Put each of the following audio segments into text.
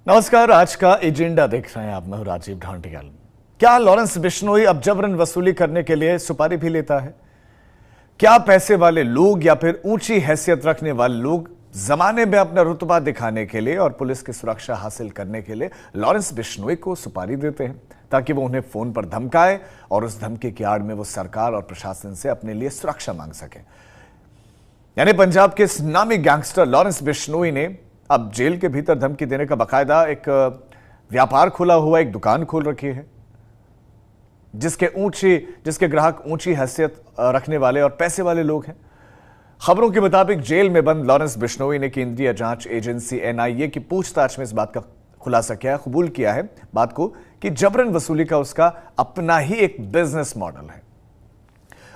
नमस्कार। आज का एजेंडा देख रहे हैं आप। मैं हूं राजीव ढांडियाल। क्या लॉरेंस बिश्नोई अब जबरन वसूली करने के लिए सुपारी भी लेता है? क्या पैसे वाले लोग या फिर ऊंची हैसियत रखने वाले लोग जमाने में अपना रुतबा दिखाने के लिए और पुलिस की सुरक्षा हासिल करने के लिए लॉरेंस बिश्नोई को सुपारी देते हैं ताकि वो उन्हें फोन पर धमकाए और उस धमकी की आड़ में वो सरकार और प्रशासन से अपने लिए सुरक्षा मांग सके? यानी पंजाब के इस नामी गैंगस्टर लॉरेंस बिश्नोई ने अब जेल के भीतर धमकी देने का बाकायदा एक व्यापार खुला हुआ, एक दुकान खोल रखी है जिसके ग्राहक ऊंची हैसियत रखने वाले और पैसे वाले लोग हैं। खबरों के मुताबिक जेल में बंद लॉरेंस बिश्नोई ने केंद्रीय जांच एजेंसी एनआईए की पूछताछ में इस बात का खुलासा किया है, कबूल किया है बात को कि जबरन वसूली का उसका अपना ही एक बिजनेस मॉडल है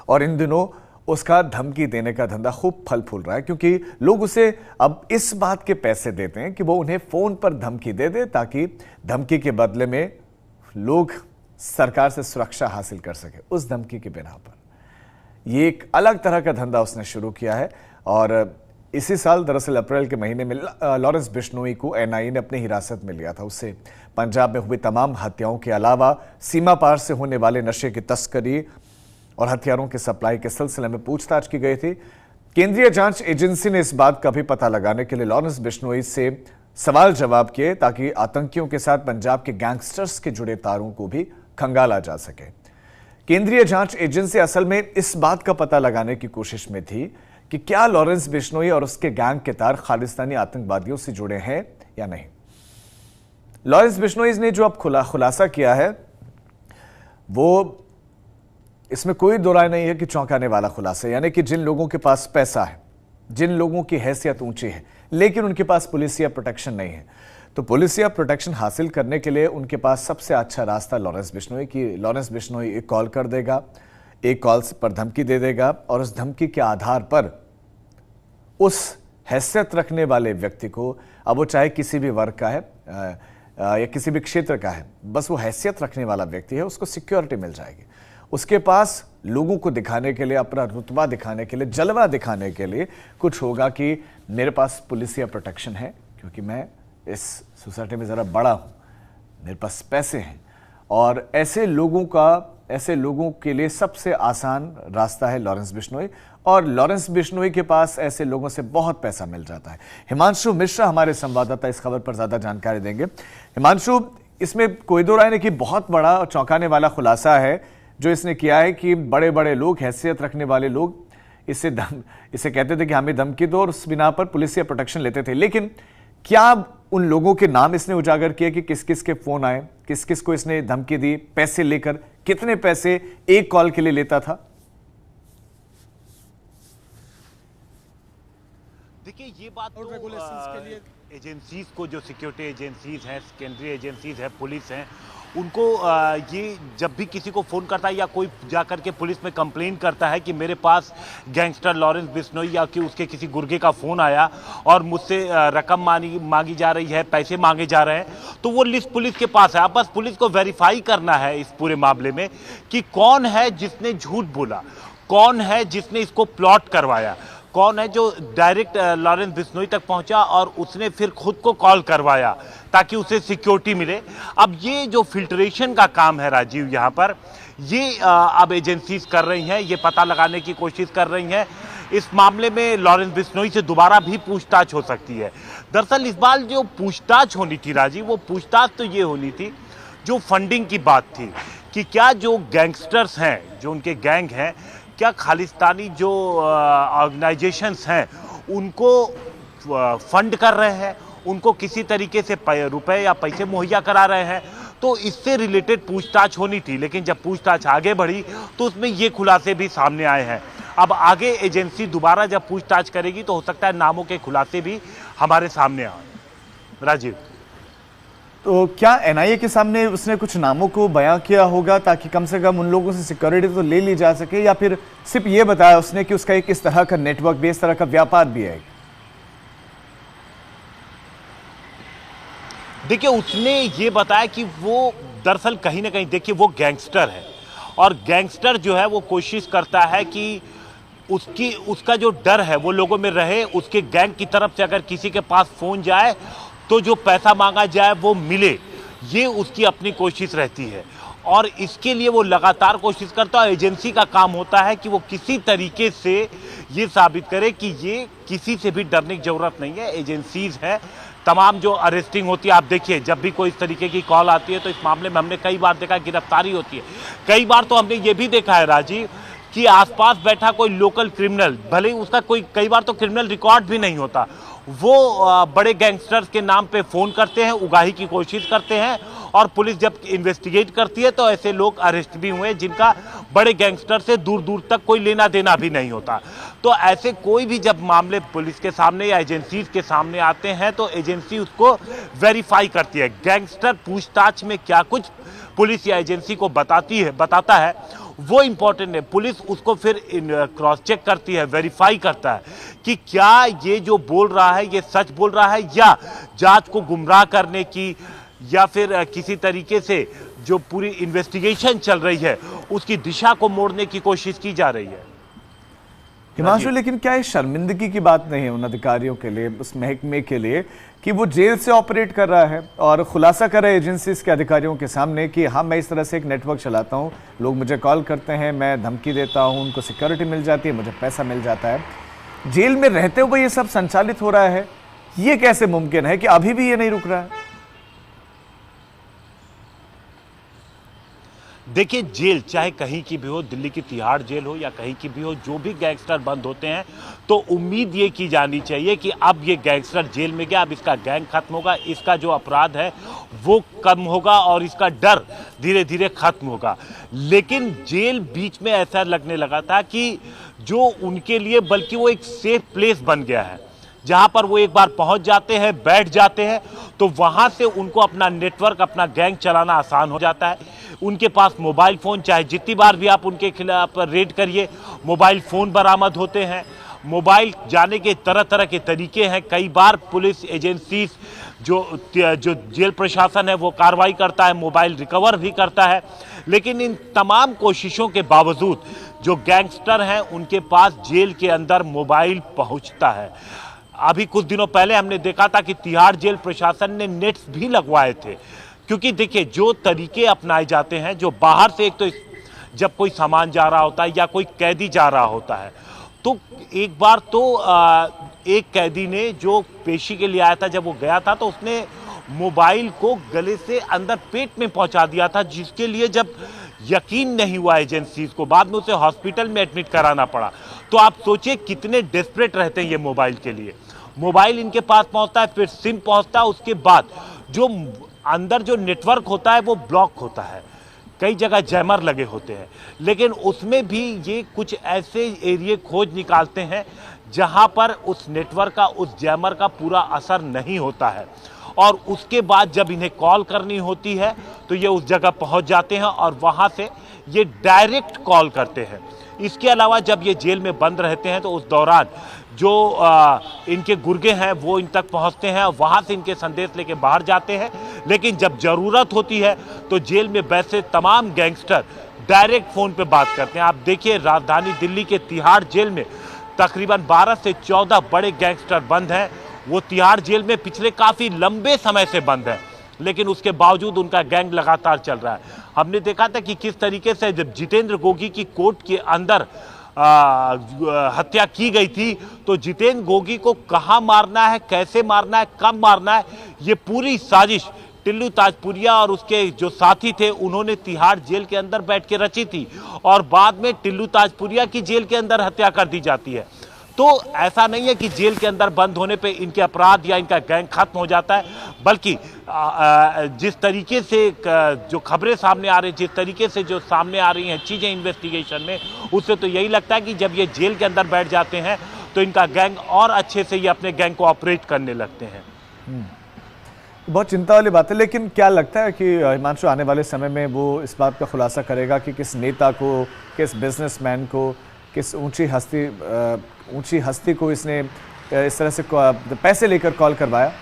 और इन दिनों उसका धमकी देने का धंधा खूब फल फूल रहा है, क्योंकि लोग उसे अब इस बात के पैसे देते हैं कि वो उन्हें फोन पर धमकी दे दे ताकि धमकी के बदले में लोग सरकार से सुरक्षा हासिल कर सके। उस धमकी के बिना पर ये एक अलग तरह का धंधा उसने शुरू किया है और इसी साल दरअसल अप्रैल के महीने में लॉरेंस बिश्नोई को एनआईए ने अपनी हिरासत में लिया था। उससे पंजाब में हुई तमाम हत्याओं के अलावा सीमा पार से होने वाले नशे की तस्करी और हथियारों के सप्लाई के सिलसिले में पूछताछ की गई थी। केंद्रीय जांच एजेंसी ने इस बात का भी पता लगाने के लिए लॉरेंस बिश्नोई से सवाल जवाब किए ताकि आतंकियों के साथ पंजाब के गैंगस्टर्स के जुड़े तारों को भी खंगाला जा सके। केंद्रीय जांच एजेंसी असल में इस बात का पता लगाने की कोशिश में थी कि क्या लॉरेंस बिश्नोई और उसके गैंग के तार खालिस्तानी आतंकवादियों से जुड़े हैं या नहीं। लॉरेंस बिश्नोई ने जो अब खुलासा किया है वो इसमें कोई दो राय नहीं है कि चौंकाने वाला खुलासा, यानी कि जिन लोगों के पास पैसा है, जिन लोगों की हैसियत ऊंची है लेकिन उनके पास पुलिसिया प्रोटेक्शन नहीं है, तो पुलिसिया प्रोटेक्शन हासिल करने के लिए उनके पास सबसे अच्छा रास्ता लॉरेंस बिश्नोई की। लॉरेंस बिश्नोई एक कॉल कर देगा, एक कॉल पर धमकी दे देगा और उस धमकी के आधार पर उस हैसियत रखने वाले व्यक्ति को, अब वो चाहे किसी भी वर्ग का है या किसी भी क्षेत्र का है, बस वो हैसियत रखने वाला व्यक्ति है, उसको सिक्योरिटी मिल जाएगी। उसके पास लोगों को दिखाने के लिए, अपना रुतबा दिखाने के लिए, जलवा दिखाने के लिए कुछ होगा कि मेरे पास पुलिसिया प्रोटेक्शन है क्योंकि मैं इस सोसाइटी में ज़रा बड़ा हूँ, मेरे पास पैसे हैं। और ऐसे लोगों के लिए सबसे आसान रास्ता है लॉरेंस बिश्नोई, और लॉरेंस बिश्नोई के पास ऐसे लोगों से बहुत पैसा मिल जाता है। हिमांशु मिश्रा हमारे संवाददाता इस खबर पर ज़्यादा जानकारी देंगे। हिमांशु, इसमें कोई दो राय नहीं कि बहुत बड़ा और चौंकाने वाला खुलासा है जो इसने किया है कि बड़े बड़े लोग, हैसियत रखने वाले लोग इसे कहते थे कि हमें धमकी दो और उस बिना पर पुलिसिया प्रोटेक्शन लेते थे। लेकिन क्या उन लोगों के नाम इसने उजागर किए कि किस किस के फोन आए, किस किस को इसने धमकी दी, पैसे लेकर, कितने पैसे एक कॉल के लिए लेता था? देखिए, ये बात तो रेगुलेशंस के लिए एजेंसीज को, जो सिक्योरिटी एजेंसीज हैं, केंद्रीय एजेंसीज हैं, पुलिस हैं, उनको ये जब भी किसी को फ़ोन करता है या कोई जाकर के पुलिस में कंप्लेन करता है कि मेरे पास गैंगस्टर लॉरेंस बिश्नोई या कि उसके किसी गुर्गे का फ़ोन आया और मुझसे रकम मांगी जा रही है, पैसे मांगे जा रहे हैं, तो वो लिस्ट पुलिस के पास है। अब बस पुलिस को वेरीफाई करना है इस पूरे मामले में कि कौन है जिसने झूठ बोला, कौन है जिसने इसको प्लॉट करवाया, कौन है जो डायरेक्ट लॉरेंस बिश्नोई तक पहुंचा और उसने फिर खुद को कॉल करवाया ताकि उसे सिक्योरिटी मिले। अब ये जो फिल्ट्रेशन का काम है राजीव, यहाँ पर ये अब एजेंसीज कर रही हैं, ये पता लगाने की कोशिश कर रही हैं इस मामले में लॉरेंस बिश्नोई से दोबारा भी पूछताछ हो सकती है। दरअसल इस बार जो पूछताछ होनी थी राजीव, वो पूछताछ तो ये होनी थी जो फंडिंग की बात थी कि क्या जो गैंगस्टर्स हैं, जो उनके गैंग हैं, क्या खालिस्तानी जो ऑर्गेनाइजेशंस हैं उनको फंड कर रहे हैं, उनको किसी तरीके से रुपए या पैसे मुहैया करा रहे हैं। तो इससे रिलेटेड पूछताछ होनी थी, लेकिन जब पूछताछ आगे बढ़ी तो उसमें ये खुलासे भी सामने आए हैं। अब आगे एजेंसी दोबारा जब पूछताछ करेगी तो हो सकता है नामों के खुलासे भी हमारे सामने आए। राजीव, तो क्या एनआईए के सामने उसने कुछ नामों को बयां किया होगा ताकि कम से कम उन लोगों से सिक्योरिटी तो ले ली जा सके, या फिर सिर्फ ये बताया उसने कि उसका एक इस तरह का नेटवर्क भी, इस तरह का व्यापार भी है? देखिए, उसने ये बताया कि वो दरअसल कहीं ना कहीं, देखिए, वो गैंगस्टर है और गैंगस्टर जो है वो कोशिश करता है कि उसका जो डर है वो लोगों में रहे। उसके गैंग की तरफ से अगर किसी के पास फोन जाए तो जो पैसा मांगा जाए वो मिले, ये उसकी अपनी कोशिश रहती है। और इसके लिए वो लगातार कोशिश करता है। एजेंसी का काम होता है कि वो किसी तरीके से ये साबित करे कि ये किसी से भी डरने की जरूरत नहीं है। एजेंसीज है, तमाम जो अरेस्टिंग होती है, आप देखिए जब भी कोई इस तरीके की कॉल आती है तो इस मामले में हमने कई बार देखा गिरफ्तारी होती है। कई बार तो हमने ये भी देखा है राजीव कि आसपास बैठा कोई लोकल क्रिमिनल, भले ही उसका कोई कई बार तो क्रिमिनल रिकॉर्ड भी नहीं होता, वो बड़े गैंगस्टर्स के नाम पे फोन करते हैं, उगाही की कोशिश करते हैं, और पुलिस जब इन्वेस्टिगेट करती है तो ऐसे लोग अरेस्ट भी हुए जिनका बड़े गैंगस्टर से दूर दूर तक कोई लेना देना भी नहीं होता। तो ऐसे कोई भी जब मामले पुलिस के सामने या एजेंसीज के सामने आते हैं तो एजेंसी उसको वेरीफाई करती है। गैंगस्टर पूछताछ में क्या कुछ पुलिस या एजेंसी को बताता है वो इंपॉर्टेंट है। पुलिस उसको फिर क्रॉस चेक करती है, वेरीफाई करता है कि क्या ये जो बोल रहा है ये सच बोल रहा है या जांच को गुमराह करने की या फिर किसी तरीके से जो पूरी इन्वेस्टिगेशन चल रही है उसकी दिशा को मोड़ने की कोशिश की जा रही है। हिमांशु, लेकिन क्या ये शर्मिंदगी की बात नहीं है उन अधिकारियों के लिए, उस महकमे के लिए, कि वो जेल से ऑपरेट कर रहा है और खुलासा कर रहा है एजेंसीज के अधिकारियों के सामने कि हाँ मैं इस तरह से एक नेटवर्क चलाता हूँ, लोग मुझे कॉल करते हैं, मैं धमकी देता हूँ, उनको सिक्योरिटी मिल जाती है, मुझे पैसा मिल जाता है। जेल में रहते हुए ये सब संचालित हो रहा है, ये कैसे मुमकिन है कि अभी भी ये नहीं रुक रहा है? देखिए, जेल चाहे कहीं की भी हो, दिल्ली की तिहाड़ जेल हो या कहीं की भी हो, जो भी गैंगस्टर बंद होते हैं तो उम्मीद ये की जानी चाहिए कि अब ये गैंगस्टर जेल में गया, अब इसका गैंग खत्म होगा, इसका जो अपराध है वो कम होगा और इसका डर धीरे धीरे खत्म होगा। लेकिन जेल बीच में ऐसा लगने लगा था कि जो उनके लिए बल्कि वो एक सेफ प्लेस बन गया है, जहां पर वो एक बार पहुंच जाते हैं, बैठ जाते हैं, तो वहां से उनको अपना नेटवर्क, अपना गैंग चलाना आसान हो जाता है। उनके पास मोबाइल फ़ोन, चाहे जितनी बार भी आप उनके खिलाफ रेड करिए, मोबाइल फ़ोन बरामद होते हैं। मोबाइल जाने के तरह तरह के तरीके हैं। कई बार पुलिस एजेंसी जो जेल प्रशासन है वो कार्रवाई करता है, मोबाइल रिकवर भी करता है। लेकिन इन तमाम कोशिशों के बावजूद जो गैंगस्टर हैं उनके पास जेल के अंदर मोबाइल पहुंचता है। अभी कुछ दिनों पहले हमने देखा था कि तिहाड़ जेल प्रशासन ने नेट्स भी लगवाए थे, क्योंकि देखिए जो तरीके अपनाए जाते हैं, जो बाहर से, एक तो जब कोई सामान जा रहा होता है या कोई कैदी जा रहा होता है, तो एक बार तो एक कैदी ने जो पेशी के लिए आया था, जब वो गया था तो उसने मोबाइल को गले से अंदर पेट में पहुंचा दिया था, जिसके लिए जब यकीन नहीं हुआ एजेंसीज को, बाद में उसे हॉस्पिटल में एडमिट कराना पड़ा। तो आप सोचिए कितने डेस्परेट रहते हैं ये मोबाइल के लिए। मोबाइल इनके पास पहुंचता है, फिर सिम पहुंचता है, उसके बाद जो अंदर जो नेटवर्क होता है वो ब्लॉक होता है, कई जगह जैमर लगे होते हैं, लेकिन उसमें भी ये कुछ ऐसे एरिया खोज निकालते हैं जहां पर उस नेटवर्क का, उस जैमर का पूरा असर नहीं होता है। और उसके बाद जब इन्हें कॉल करनी होती है तो ये उस जगह पहुंच जाते हैं और वहां से ये डायरेक्ट कॉल करते हैं। इसके अलावा जब ये जेल में बंद रहते हैं तो उस दौरान जो इनके गुर्गे हैं वो इन तक पहुंचते हैं, वहां से इनके संदेश लेके बाहर जाते हैं। लेकिन जब जरूरत होती है तो जेल में बैठे तमाम गैंगस्टर डायरेक्ट फोन पे बात करते हैं। आप देखिए राजधानी दिल्ली के तिहाड़ जेल में तकरीबन 12 से 14 बड़े गैंगस्टर बंद हैं। वो तिहाड़ जेल में पिछले काफी लंबे समय से बंद है, लेकिन उसके बावजूद उनका गैंग लगातार चल रहा है। हमने देखा था कि किस तरीके से जब जितेंद्र गोगी की कोर्ट के अंदर हत्या की गई थी, तो जितेंद्र गोगी को कहां मारना है, कैसे मारना है, कब मारना है, ये पूरी साजिश टिल्लू ताजपुरिया और उसके जो साथी थे उन्होंने तिहाड़ जेल के अंदर बैठ के रची थी, और बाद में टिल्लू ताजपुरिया की जेल के अंदर हत्या कर दी जाती है। तो ऐसा नहीं है कि जेल के अंदर बंद होने पे इनके अपराध या इनका गैंग खत्म हो जाता है, बल्कि जिस तरीके से जो खबरें सामने आ रही, जिस तरीके से जो सामने आ रही हैं चीज़ें इन्वेस्टिगेशन में, उससे तो यही लगता है कि जब ये जेल के अंदर बैठ जाते हैं तो इनका गैंग और अच्छे से ये अपने गैंग को ऑपरेट करने लगते हैं। बहुत चिंता वाली बात है। लेकिन क्या लगता है कि हिमांशु आने वाले समय में वो इस बात का खुलासा करेगा कि किस नेता को, किस बिजनेसमैन को, किस ऊंची हस्ती को इसने इस तरह से पैसे लेकर कॉल करवाया?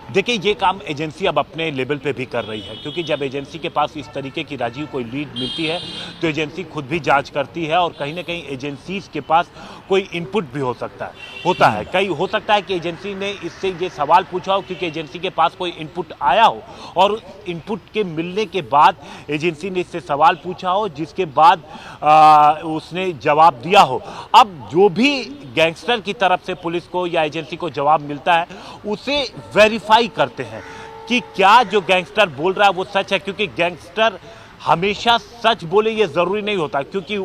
देखिए, ये काम एजेंसी अब अपने लेवल पे भी कर रही है, क्योंकि जब एजेंसी के पास इस तरीके की राजीव कोई लीड मिलती है तो एजेंसी खुद भी जांच करती है, और कहीं ना कहीं एजेंसीज के पास कोई इनपुट भी होता है कई हो सकता है कि एजेंसी ने इससे ये सवाल पूछा हो क्योंकि एजेंसी के पास कोई इनपुट आया हो और इनपुट के मिलने के बाद एजेंसी ने इससे सवाल पूछा हो जिसके बाद उसने जवाब दिया हो। अब जो भी गैंगस्टर की तरफ से पुलिस को या एजेंसी को जवाब मिलता है उसे वेरीफाई करते हैं कि क्या जो गैंगस्टर बोल रहा है वो सच है, क्योंकि गैंगस्टर हमेशा सच बोले ये जरूरी नहीं होता, क्योंकि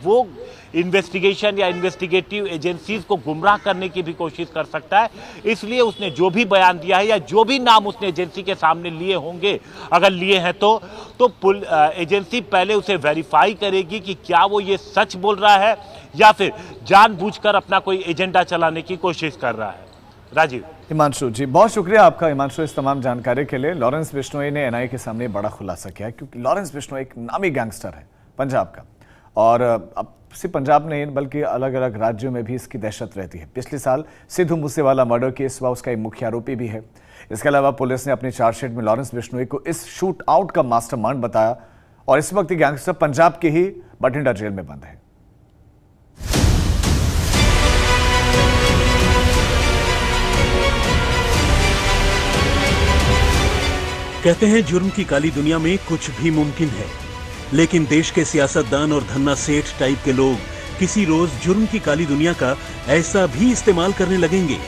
वो इन्वेस्टिगेशन या इन्वेस्टिगेटिव एजेंसीज को गुमराह करने की भी कोशिश कर सकता है। इसलिए उसने जो भी बयान दिया है या जो भी नाम उसने एजेंसी के सामने लिए होंगे, अगर लिए हैं तो एजेंसी पहले उसे वेरीफाई करेगी कि क्या वो ये सच बोल रहा है या फिर जानबूझकर अपना कोई एजेंडा चलाने की कोशिश कर रहा है। राजीव। हिमांशु जी, बहुत शुक्रिया आपका हिमांशु इस तमाम जानकारी के लिए। लॉरेंस बिश्नोई ने एनआईए के सामने बड़ा खुलासा किया क्योंकि लॉरेंस बिश्नोई एक नामी गैंगस्टर है पंजाब का, और अब सिर्फ पंजाब नहीं बल्कि अलग अलग राज्यों में भी इसकी दहशत रहती है। पिछले साल सिद्धू मूसेवाला मर्डर केस हुआ, उसका एक मुख्य आरोपी भी है। इसके अलावा पुलिस ने अपनी चार्जशीट में लॉरेंस बिश्नोई को इस शूट आउट का मास्टरमाइंड बताया और इस वक्त गैंगस्टर पंजाब के ही बठिंडा जेल में बंद है। कहते हैं जुर्म की काली दुनिया में कुछ भी मुमकिन है, लेकिन देश के सियासतदान और धन्ना सेठ टाइप के लोग किसी रोज जुर्म की काली दुनिया का ऐसा भी इस्तेमाल करने लगेंगे,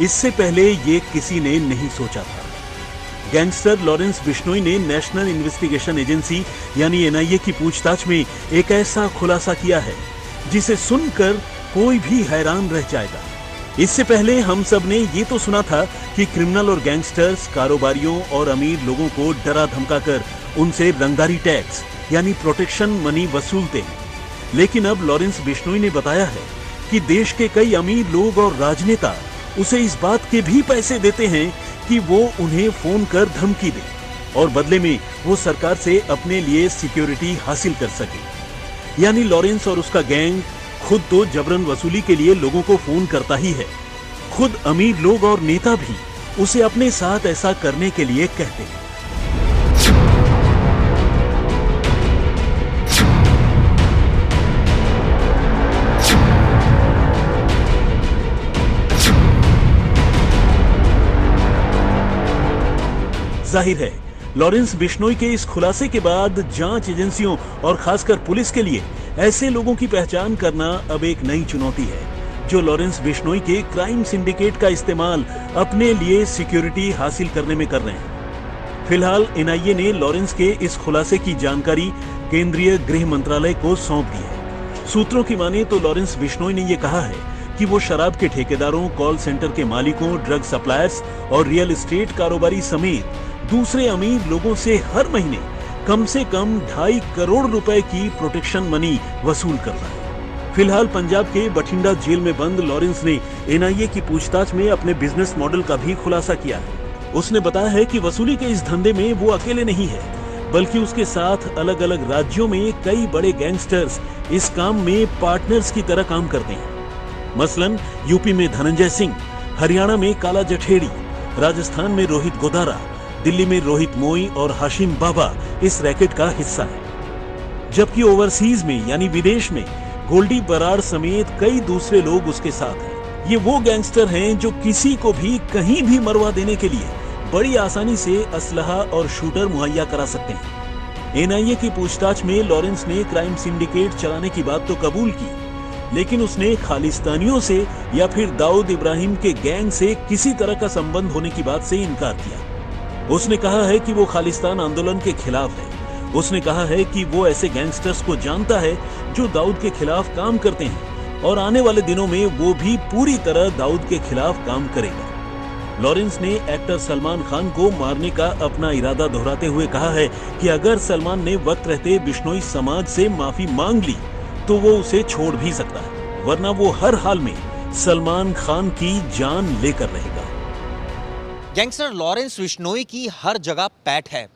इससे पहले ये किसी ने नहीं सोचा था। गैंगस्टर लॉरेंस बिश्नोई ने नेशनल इन्वेस्टिगेशन एजेंसी यानी एनआईए की पूछताछ में एक ऐसा खुलासा किया है जिसे सुनकर कोई भी हैरान रह जाएगा। इससे पहले हम सब ने ये तो सुना था कि क्रिमिनल और गैंगस्टर्स कारोबारियों और अमीर लोगों को डरा धमकाकर उनसे रंगदारी टैक्स यानी प्रोटेक्शन मनी वसूलते हैं, लेकिन अब लॉरेंस बिश्नोई ने बताया है कि देश के कई अमीर लोग और राजनेता उसे इस बात के भी पैसे देते हैं कि वो उन्हें फोन कर धमकी दे और बदले में वो सरकार से अपने लिए सिक्योरिटी हासिल कर सके। यानी लॉरेंस और उसका गैंग खुद तो जबरन वसूली के लिए लोगों को फोन करता ही है, खुद अमीर लोग और नेता भी उसे अपने साथ ऐसा करने के लिए कहते हैं। जाहिर है लॉरेंस बिश्नोई के इस खुलासे के बाद जांच एजेंसियों और खासकर पुलिस के लिए ऐसे लोगों की पहचान करना अब एक नई चुनौती है जो लॉरेंस बिश्नोई के क्राइम सिंडिकेट का इस्तेमाल अपने लिए सिक्योरिटी हासिल करने में कर रहे हैं। फिलहाल एनआईए ने लॉरेंस के इस खुलासे की जानकारी केंद्रीय गृह मंत्रालय को सौंप दी है। सूत्रों की माने तो लॉरेंस बिश्नोई ने यह कहा है कि वो शराब के ठेकेदारों, कॉल सेंटर के मालिकों, ड्रग सप्लायर्स और रियल एस्टेट कारोबारी समेत दूसरे अमीर लोगों से हर महीने कम से कम 2.5 करोड़ रुपए की प्रोटेक्शन मनी वसूल कर रहा है। फिलहाल पंजाब के बठिंडा जेल में बंद लॉरेंस ने एनआईए की पूछताछ में अपने बिजनेस मॉडल का भी खुलासा किया है। उसने बताया है कि वसूली के इस धंधे में वो अकेले नहीं है, बल्कि उसके साथ अलग अलग राज्यों में कई बड़े गैंगस्टर्स इस काम में पार्टनर्स की तरह काम करते हैं। मसलन यूपी में धनंजय सिंह, हरियाणा में काला जठेड़ी, राजस्थान में रोहित गोदारा, दिल्ली में रोहित मोई और हाशिम बाबा इस रैकेट का हिस्सा है। जबकि ओवरसीज में यानी विदेश में गोल्डी बराड़ समेत कई दूसरे लोग उसके साथ हैं। ये वो गैंगस्टर हैं जो किसी को भी कहीं भी मरवा देने के लिए बड़ी आसानी से असलहा और शूटर मुहैया करा सकते हैं। एनआईए की पूछताछ में लॉरेंस ने क्राइम सिंडिकेट चलाने की बात तो कबूल की, लेकिन उसने खालिस्तानियों से या फिर दाऊद इब्राहिम के गैंग से किसी तरह का संबंध होने की बात से इनकार किया। उसने कहा है कि वो खालिस्तान आंदोलन के खिलाफ है। उसने कहा है कि वो ऐसे गैंगस्टर्स को जानता है जो दाऊद के खिलाफ काम करते हैं और आने वाले दिनों में वो भी पूरी तरह दाऊद के खिलाफ काम करेगा। लॉरेंस ने एक्टर सलमान खान को मारने का अपना इरादा दोहराते हुए कहा है कि अगर सलमान ने वक्त रहते बिश्नोई समाज से माफी मांग ली तो वो उसे छोड़ भी सकता है, वरना वो हर हाल में सलमान खान की जान लेकर रहेगा। गैंगस्टर लॉरेंस बिश्नोई की हर जगह पैठ है।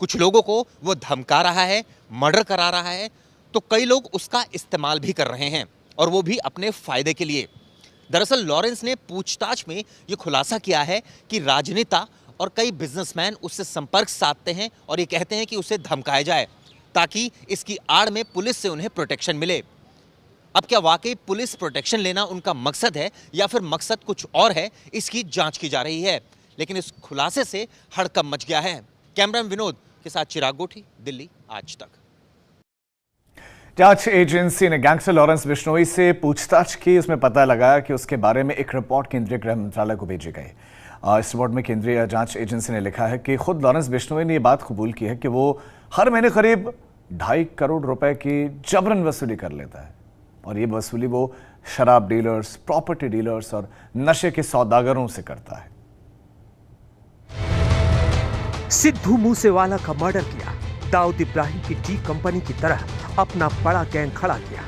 कुछ लोगों को वो धमका रहा है, मर्डर करा रहा है, तो कई लोग उसका इस्तेमाल भी कर रहे हैं और वो भी अपने फायदे के लिए। दरअसल लॉरेंस ने पूछताछ में ये खुलासा किया है कि राजनेता और कई बिजनेसमैन उससे संपर्क साधते हैं और ये कहते हैं कि उसे धमकाया जाए ताकि इसकी आड़ में पुलिस से उन्हें प्रोटेक्शन मिले। अब क्या वाकई पुलिस प्रोटेक्शन लेना उनका मकसद है या फिर मकसद कुछ और है, इसकी जांच की जा रही है। लेकिन इस खुलासे से हड़कंप मच गया है। कैमरामैन विनोद के साथ चिराग गोठी, दिल्ली आज तक। जांच एजेंसी ने गैंगस्टर लॉरेंस बिश्नोई से पूछताछ की। उसमें पता लगाया कि उसके बारे में एक रिपोर्ट केंद्रीय गृह मंत्रालय को भेजी गई। इस रिपोर्ट में केंद्रीय जांच एजेंसी ने लिखा है कि खुद लॉरेंस बिश्नोई ने यह बात कबूल की है कि वो हर महीने करीब 2.5 करोड़ रुपए की जबरन वसूली कर लेता है और ये वसूली वो शराब डीलर्स, प्रॉपर्टी डीलर्स और नशे के सौदागरों से करता है। सिद्धू मूसेवाला का मर्डर किया, दाऊद इब्राहिम की डी कंपनी की तरह अपना बड़ा गैंग खड़ा किया।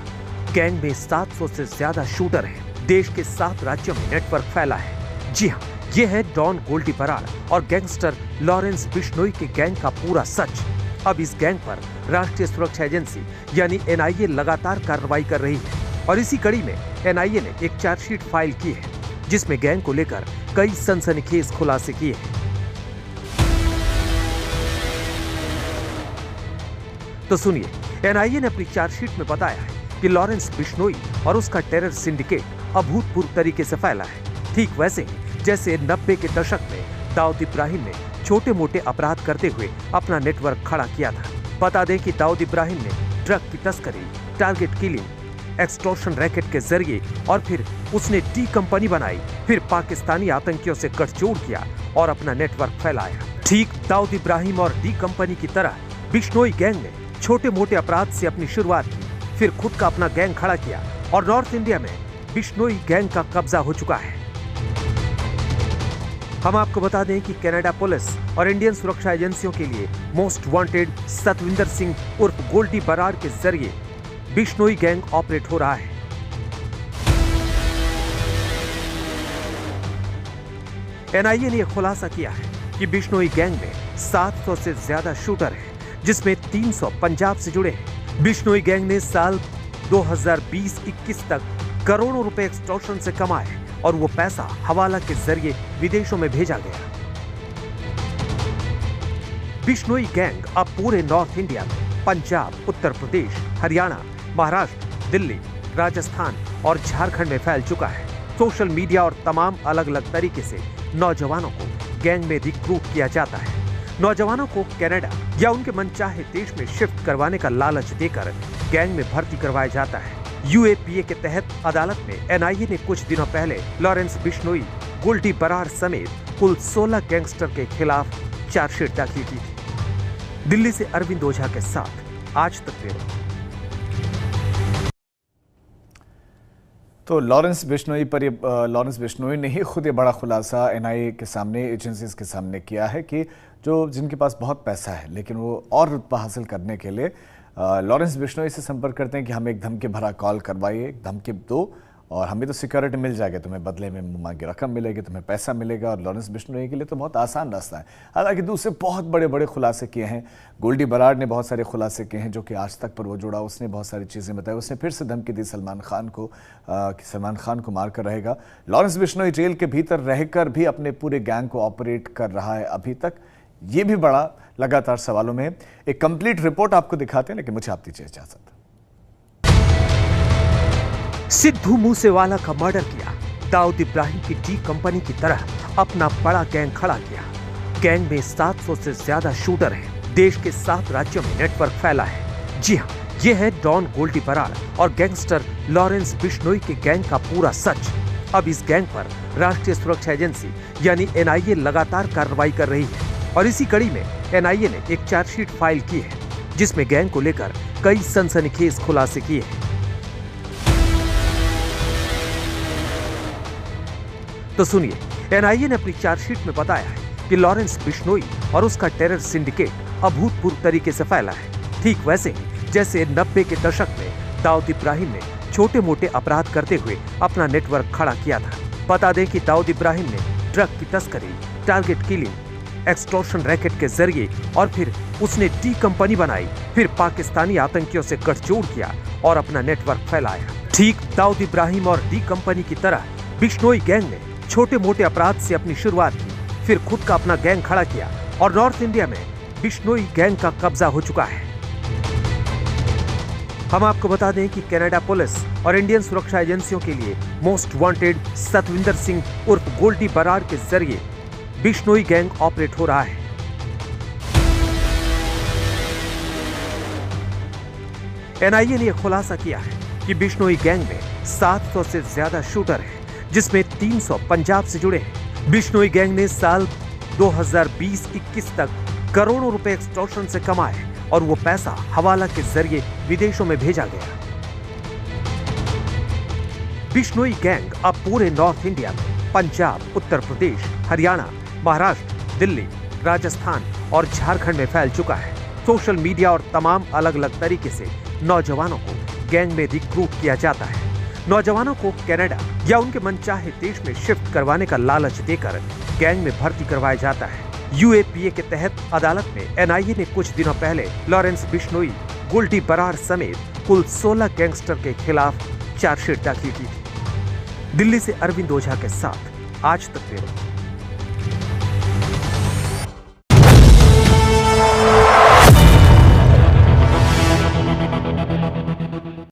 गैंग में 700 से ज्यादा शूटर हैं। देश के 7 राज्यों में नेटवर्क फैला है। जी हाँ, ये है डॉन गोल्डी बराड़ और गैंगस्टर लॉरेंस बिश्नोई के गैंग का पूरा सच। अब इस गैंग पर राष्ट्रीय सुरक्षा एजेंसी यानी एनआईए लगातार कार्रवाई कर रही है और इसी कड़ी में एनआईए ने एक चार्जशीट फाइल की है जिसमें गैंग को लेकर कई सनसनीखेज खुलासे किए हैं। तो सुनिए, एनआईए ने अपनी चार्जशीट में बताया है कि लॉरेंस बिश्नोई और उसका टेरर सिंडिकेट अभूतपूर्व तरीके से फैला है। ठीक वैसे ही जैसे 90 के दशक में दाऊद इब्राहिम ने छोटे मोटे अपराध करते हुए अपना नेटवर्क खड़ा किया था। बता दें कि दाऊद इब्राहिम ने ड्रग की तस्करी, टारगेट किलिंग, एक्सटॉर्शन रैकेट के जरिए और फिर उसने डी कंपनी बनाई, फिर पाकिस्तानी आतंकियों से गठजोड़ किया और अपना नेटवर्क फैलाया। ठीक दाऊद इब्राहिम और डी कंपनी की तरह बिश्नोई गैंग ने छोटे मोटे अपराध से अपनी शुरुआत की, फिर खुद का अपना गैंग खड़ा किया और नॉर्थ इंडिया में बिश्नोई गैंग का कब्जा हो चुका है। हम आपको बता दें कि कनाडा पुलिस और इंडियन सुरक्षा एजेंसियों के लिए मोस्ट वांटेड सतविंदर सिंह उर्फ गोल्डी बराड़ के जरिए बिश्नोई गैंग ऑपरेट हो रहा है। एनआईए ने यह खुलासा किया है कि बिश्नोई गैंग में 700 से ज्यादा शूटर हैं, जिसमें 300 पंजाब से जुड़े हैं। बिश्नोई गैंग ने साल 2020-21 तक करोड़ों रुपए एक्सटॉर्शन से कमाए और वो पैसा हवाला के जरिए विदेशों में भेजा गया। बिश्नोई गैंग अब पूरे नॉर्थ इंडिया में पंजाब, उत्तर प्रदेश, हरियाणा, महाराष्ट्र, दिल्ली, राजस्थान और झारखंड में फैल चुका है। सोशल मीडिया और तमाम अलग अलग तरीके से नौजवानों को गैंग में रिक्रूट किया जाता है। नौजवानों को कनाडा या उनके मनचाहे देश में शिफ्ट करवाने का लालच देकर गैंग में भर्ती करवाया जाता है। यूएपीए के तहत अदालत में एनआईए ने कुछ दिनों पहले लॉरेंस बिश्नोई, गोल्डी बराड़ समेत कुल 16 गैंगस्टर के खिलाफ चार्जशीट दाखिल की थी। दिल्ली से अरविंद ओझा के साथ आज तक ब्यूरो। तो लॉरेंस बिश्नोई ने ही खुद ये बड़ा खुलासा एनआईए के सामने, एजेंसीज के सामने किया है कि जिनके पास बहुत पैसा है लेकिन वो और रुतबा हासिल करने के लिए लॉरेंस बिश्नोई से संपर्क करते हैं कि हमें एक धमकी भरा कॉल करवाइए, एक धमकी दो और हमें तो सिक्योरिटी मिल जाएगी, तुम्हें बदले में मांगी रकम मिलेगी, तुम्हें पैसा मिलेगा। और लॉरेंस बिश्नोई के लिए तो बहुत आसान रास्ता है। हालांकि दूसरे बहुत बड़े बड़े खुलासे किए हैं। गोल्डी बराड़ ने बहुत सारे खुलासे किए हैं जो कि आज तक पर वो जुड़ा, उसने बहुत सारी चीज़ें बताई। उसने फिर से धमकी दी सलमान खान को कि सलमान खान को मार कर रहेगा। लॉरेंस बिश्नोई जेल के भीतर रहकर भी अपने पूरे गैंग को ऑपरेट कर रहा है अभी तक। ये भी बड़ा लगातार सवालों में। एक कंप्लीट रिपोर्ट आपको दिखाते हैं, लेकिन मुझे आप दीजिए इजाजत। सिद्धू मूसेवाला का मर्डर किया, दाऊद इब्राहिम की डी कंपनी की तरह अपना बड़ा गैंग खड़ा किया। गैंग में 700 से ज्यादा शूटर हैं। देश के 7 राज्यों में नेटवर्क फैला है। जी हाँ, ये है डॉन गोल्डी बराड़ और गैंगस्टर लॉरेंस बिश्नोई के गैंग का पूरा सच। अब इस गैंग पर राष्ट्रीय सुरक्षा एजेंसी यानी एनआईए लगातार कार्रवाई कर रही है और इसी कड़ी में एनआईए ने एक चार्जशीट फाइल की है जिसमें गैंग को लेकर कई सनसनीखेज खुलासे किए हैं। तो सुनिए, एनआईए ने अपनी चार्जशीट में बताया है कि लॉरेंस बिश्नोई और उसका टेरर सिंडिकेट अभूतपूर्व तरीके से फैला है। ठीक वैसे ही जैसे 90 के दशक में दाऊद इब्राहिम ने छोटे मोटे अपराध करते हुए अपना नेटवर्क खड़ा किया था। बता दें कि दाऊद इब्राहिम ने ड्रग की तस्करी, टारगेट किलिंग, एक्सटॉर्शन रैकेट के जरिए और फिर उसने डी कंपनी बनाई, फिर पाकिस्तानी आतंकियों से गठजोड़ किया और अपना नेटवर्क फैलाया। ठीक दाऊद इब्राहिम और डी कंपनी की तरह बिश्नोई गैंग ने छोटे मोटे अपराध से अपनी शुरुआत की, फिर खुद का अपना गैंग खड़ा किया और नॉर्थ इंडिया में बिश्नोई गैंग का कब्जा हो चुका है। हम आपको बता दें कि कनाडा पुलिस और इंडियन सुरक्षा एजेंसियों के लिए मोस्ट वांटेड सतविंदर सिंह उर्फ गोल्डी बराड़ के जरिए बिश्नोई गैंग ऑपरेट हो रहा है। एनआईए ने यह खुलासा किया है कि बिश्नोई गैंग में 700 से ज्यादा शूटर हैं, जिसमें 300 पंजाब से जुड़े हैं। बिश्नोई गैंग ने साल 2020-21 तक करोड़ों रुपए एक्सटॉर्शन से कमाए और वो पैसा हवाला के जरिए विदेशों में भेजा गया। बिश्नोई गैंग अब पूरे नॉर्थ इंडिया में पंजाब, उत्तर प्रदेश, हरियाणा, महाराष्ट्र, दिल्ली, राजस्थान और झारखंड में फैल चुका है। सोशल मीडिया और तमाम अलग अलग तरीके से नौजवानों को गैंग में रिक्रूट किया जाता है। नौजवानों को कनाडा या उनके मनचाहे देश में शिफ्ट करवाने का लालच देकर गैंग में भर्ती करवाया जाता है। यूएपीए के तहत अदालत में एनआईए ने कुछ दिनों पहले लॉरेंस बिश्नोई, गोल्डी बराड़ समेत कुल 16 गैंगस्टर के खिलाफ चार्जशीट दाखिल की थी। दिल्ली से अरविंद ओझा के साथ आज तक ब्यूरो।